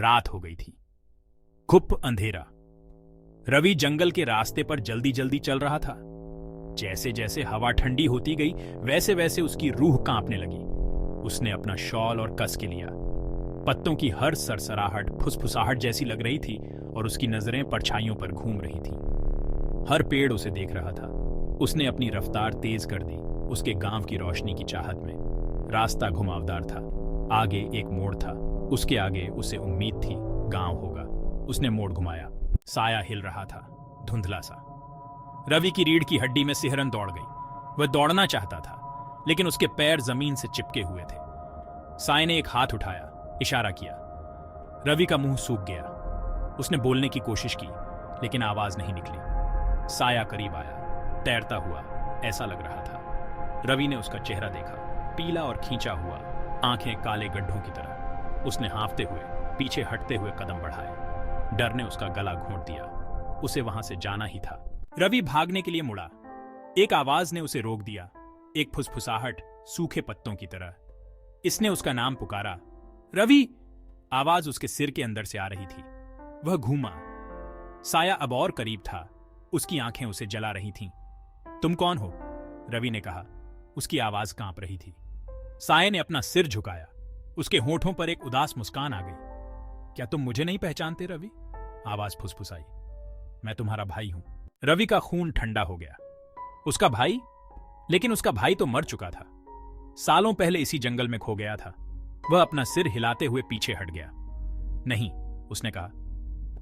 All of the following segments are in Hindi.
रात हो गई थी। घुप अंधेरा। रवि जंगल के रास्ते पर जल्दी जल्दी चल रहा था। जैसे जैसे हवा ठंडी होती गई वैसे वैसे उसकी रूह कांपने लगी। उसने अपना शॉल और कस के लिया। पत्तों की हर सरसराहट फुसफुसाहट जैसी लग रही थी और उसकी नजरें परछाइयों पर घूम रही थीं। हर पेड़ उसे देख रहा था। उसने अपनी रफ्तार तेज कर दी, उसके गांव की रोशनी की चाहत में। रास्ता घुमावदार था। आगे एक मोड़ था। उसके आगे उसे उम्मीद थी गांव होगा। उसने मोड़ घुमाया। साया हिल रहा था, धुंधला सा। रवि की रीढ़ की हड्डी में सिहरन दौड़ गई। वह दौड़ना चाहता था, लेकिन उसके पैर जमीन से चिपके हुए थे। साय ने एक हाथ उठाया, इशारा किया। रवि का मुंह सूख गया। उसने बोलने की कोशिश की, लेकिन आवाज नहीं निकली। साया करीब आया, तैरता हुआ ऐसा लग रहा था। रवि ने उसका चेहरा देखा, पीला और खींचा हुआ, आंखें काले गड्ढों की तरह। उसने हाँफते हुए पीछे हटते हुए कदम बढ़ाए। डर ने उसका गला घोंट दिया। उसे वहां से जाना ही था। रवि भागने के लिए मुड़ा। एक आवाज ने उसे रोक दिया, एक फुसफुसाहट सूखे पत्तों की तरह। इसने उसका नाम पुकारा, रवि। आवाज उसके सिर के अंदर से आ रही थी। वह घूमा। साया अब और करीब था। उसकी आंखें उसे जला रही थीं। तुम कौन हो? रवि ने कहा। उसकी आवाज कांप रही थी। साया ने अपना सिर झुकाया। उसके होठों पर एक उदास मुस्कान आ गई। क्या तुम मुझे नहीं पहचानते रवि? आवाज फुसफुसाई। मैं तुम्हारा भाई हूं। रवि का खून ठंडा हो गया। उसका भाई? लेकिन उसका भाई तो मर चुका था। सालों पहले इसी जंगल में खो गया था। वह अपना सिर हिलाते हुए पीछे हट गया। नहीं, उसने कहा।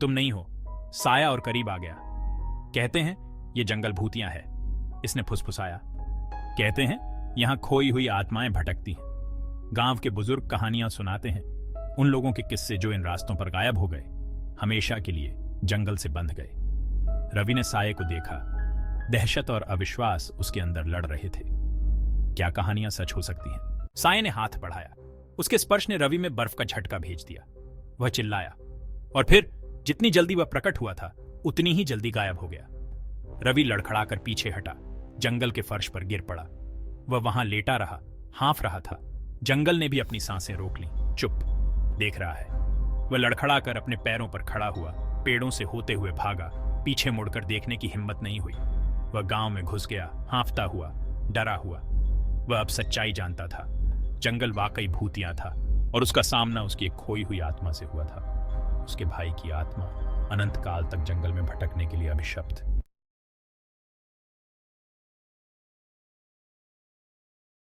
तुम नहीं हो। साया और करीब आ गया। कहते हैं ये जंगल भूतियां है, इसने फुसफुसाया। कहते हैं यहां खोई हुई आत्माएं भटकती हैं। गांव के बुजुर्ग कहानियां सुनाते हैं, उन लोगों के किस्से जो इन रास्तों पर गायब हो गए, हमेशा के लिए जंगल से बंध गए। रवि ने साये को देखा। दहशत और अविश्वास उसके अंदर लड़ रहे थे। क्या कहानियां सच हो सकती हैं? साये ने हाथ बढ़ाया। उसके स्पर्श ने रवि में बर्फ का झटका भेज दिया। वह चिल्लाया, और फिर जितनी जल्दी वह प्रकट हुआ था उतनी ही जल्दी गायब हो गया। रवि लड़खड़ाकर पीछे हटा, जंगल के फर्श पर गिर पड़ा। वह वहां लेटा रहा, हाँफ रहा था। जंगल ने भी अपनी सांसें रोक लीं। चुप, देख रहा है। वह लड़खड़ाकर अपने पैरों पर खड़ा हुआ, पेड़ों से होते हुए भागा। पीछे मुड़कर देखने की हिम्मत नहीं हुई। वह गांव में घुस गया, हाँफता हुआ, डरा हुआ। वह अब सच्चाई जानता था। जंगल वाकई भूतिया था और उसका सामना उसकी एक खोई हुई आत्मा से हुआ था। उसके भाई की आत्मा, अनंत काल तक जंगल में भटकने के लिए अभिशप्त।